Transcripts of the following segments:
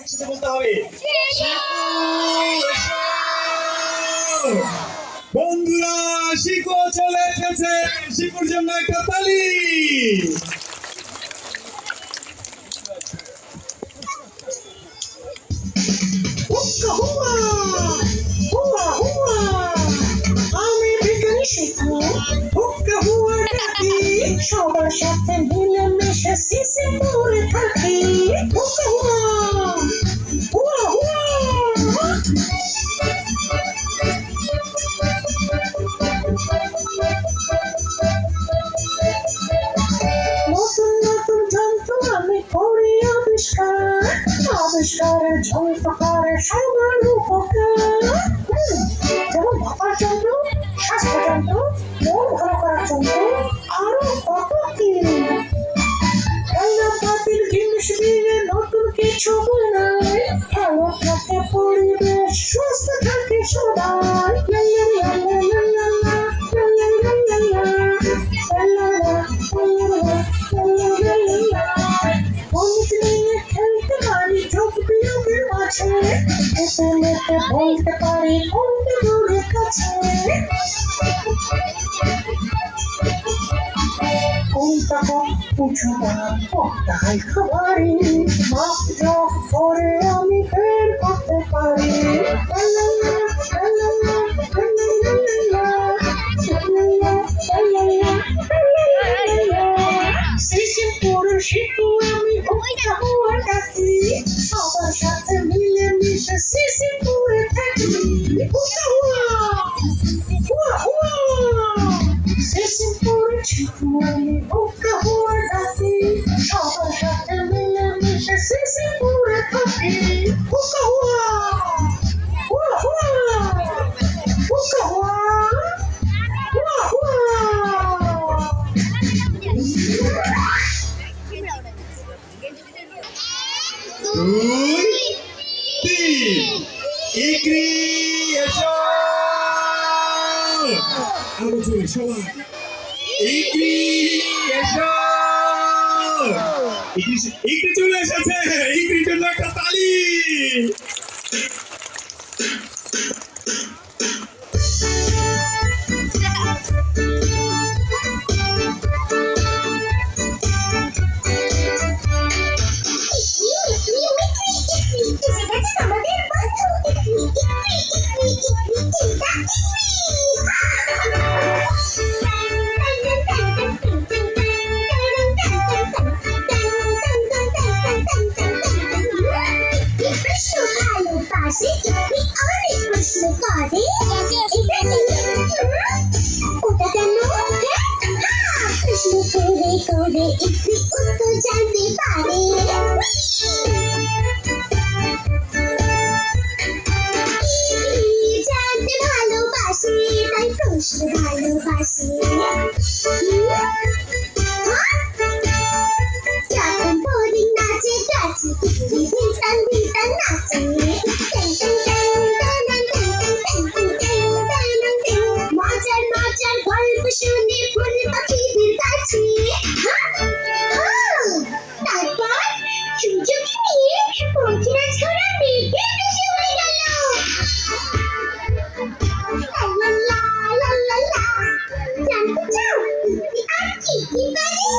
একসাথে বলতে হবে। বন্ধুরা শিকু চলে এসেছে, শিকুর জন্য একটা তালি। আমি বিজ্ঞানী শিখু, সবার সাথে মিলে মিশে সিসি করে থাকি। নতুন নতুন যন্ত্র আমি করি আবিষ্কার, আবিষ্কারের যন্ত্র করে সবার উপকার। যেমন ভাবার যন্ত্র, স্বাস্থ্য যন্ত্র, মন ভালো করার যন্ত্র, আরো কত কি। খেলনাপাতির জিনিস দিয়ে নতুন কিছু বানাই, ভালো থাকে পরিবেশ, সুস্থ থাকে সবাই। খেলতে পারি যোগ বিয়োগের মাঝে, এতে মেতে বলতে পারি কোনটা দূরের কাছে। কোনটা কিছু না কোনটাই খাবারি, মাপ যোগ করে আমি বের করতে পারি। সিসিমপুরের শিশু আমি হুক্কা হুয়া ডাকি, সবার সাথে মিলে মিশে সিসিমপুরে থাকি। হুক্কা হুয়া, হুয়া হুয়া। সিসিমপুরের শিশু আমি হুক্কা হুয়া ডাকি, সবার সাথে মিলে মিশে সিসিমপুরে থাকি। হুক্কা হুয়া, হুয়া হুয়া, হুক্কা হুয়া, হুয়া হুয়া। 2, 3 ইকরি এসো। আরো জোরে সবাই, ইকরি এসো। ইকরি চলে এসেছে, ইকরির জন্য একটা তালি। করে একটু উত্তর জানতে পারে। জানতে ভালোবাসে তাই প্রশ্ন ভালোবাসে। যখন বোরিং নাচে গাছে ভিতন ভিতন নাচে। মজার মজার গল্প শুনে ফুল পাখিদের কাছে। তারপর সূর্যকে নিয়ে পঙ্খিরা ছড়া মেঘে ভেসে উড়ে গেল। জানতে চাও আর কি কি পারে?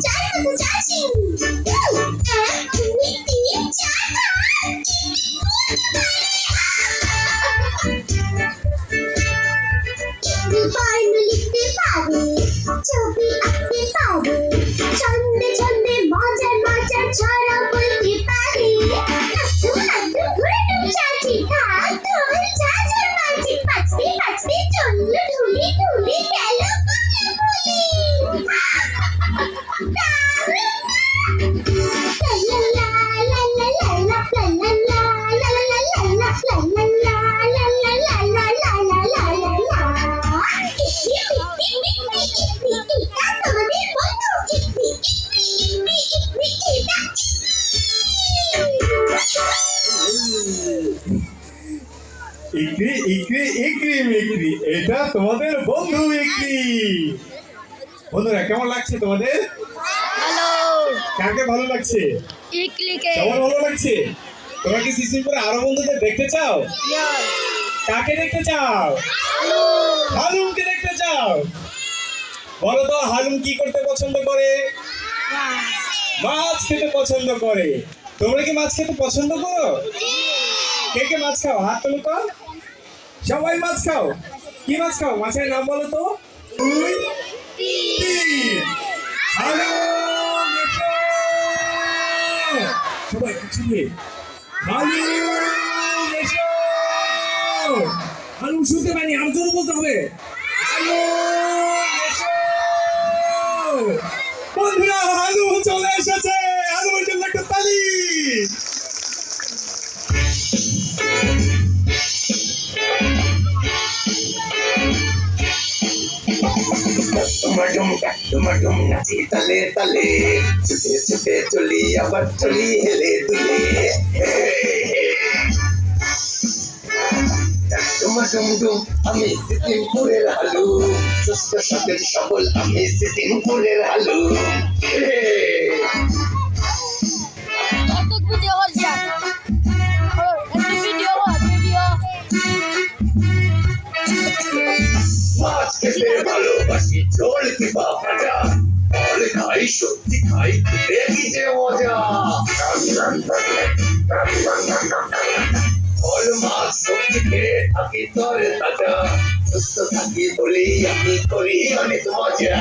চার মতো চাচ্ছি। 1, 2, 3, 4 বর্ণ লিখতে পারে, ছবি আঁকতে পারে, ছন্দে ছন্দে মজার মজার ছড়া বলতে পারে। নাচু নাচু ঘুরে টুক চাচি ঢাক ঢোল ঝাঁঝর বাজে, বাজতে বাজতে চলল ঢুলি ঢুলি গেল বলে বলে। ইকরি ইকরি ইকরি মিকরি, এটা তোমাদের বন্ধু ইকরি। বন্ধুরা কেমন লাগছে তোমাদের? হ্যালো। কাকে ভালো লাগছে? ইকলিকে সবার ভালো লাগছে? তোমরা কি সিসিমপুরে আরো বন্ধুদের দেখতে চাও? কাকে দেখতে চাও? হালুমকে দেখতে চাও? বলো তো হালুম কি করতে পছন্দ করে? মাছ খেতে পছন্দ করে। তোমরা কি মাছ খেতে পছন্দ করো? কে কে মাছ খাও? হাত তোলো তো। সবাই মাছ খাও? কি মাছ খাও? মাছের নাম বলো তো। 2 3 হালুম এসো। সবাই একসাথে হালুম এসো। হালুম শুনতে পাইনি, আর জোরে বলতে হবে। হালুম এসো। বন্ধুরা হালুম চলে এসেছে। হালুমের জন্য একটা তালি। ডুমাডুম নাচি তালে তালে, ছুটে ছুটে চলি আবার চলি হেলে দুলে। ডুমাডুম আমি সিকিমপুরের হালু, সুস্থ সতেজ সবল আমি সিকিমপুরের হালু। কতক ভিডিও করছি একটু ভিডিও মাছ খেতে ভালোবাসি, ঝোল কিংবা ভাজা, ফল খাই সবজি খাই, খেতে কি যে মজা। ফল মাছ সবজি খেয়ে থাকি তরে তাজা, সুস্থ থাকি বলি আমি করি অনেক মজা,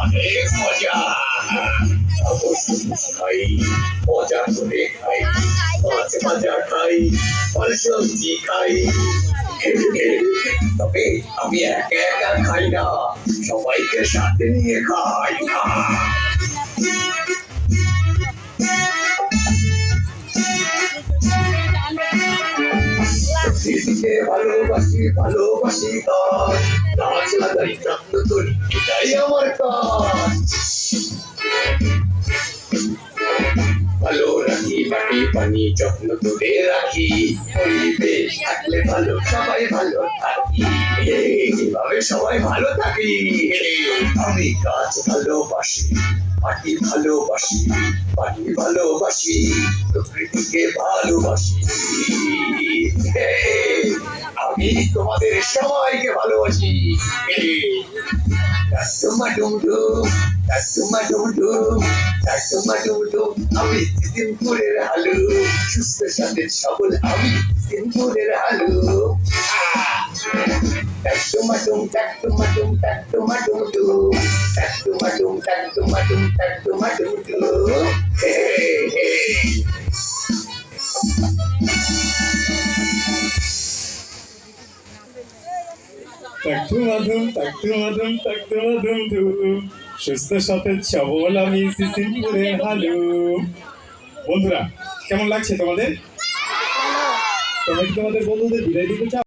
অনেক মজা। খাই মজা করে খাই, মাছ ভাজা খাই, ফল সবজি খাই। তবে আমি একা একা খাই না, সবাইকে সাথে নিয়ে খাই। দিদিকে ভালোবাসি ভালোবাসি গাছ, গাছ লাগাই যত্ন করি এটাই আমার কাজ। ভালো রাখি মাটি পানি যত্ন করে রাখি, পরিবেশ থাকলে ভালো সবাই ভালো থাকি, এইভাবে সবাই ভালো থাকি। আমি গাছ ভালোবাসি, মাটি ভালোবাসি, পানি ভালোবাসি, প্রকৃতিকে ভালোবাসি। আমি তোমাদের সবাইকে ভালোবাসি। ডুমাডুমডুম ডুমাডুমডুম ডুমাডুমডুম আমি সিকিমপুরের হালু, সুস্থ সতেজ সবল আমি সিকিমপুরের হালু। ডুমাডুম ডুমাডুম ডুমাডুমডুম ডুমাডুম ডুমাডুম ডুমাডুমডুম। সুস্থ সতেজ সবল আমি সিসিমপুরের হালুম। বন্ধুরা কেমন লাগছে তোমাদের? তোমরা কি তোমাদের বন্ধুদের বিদায় দিতে চাও?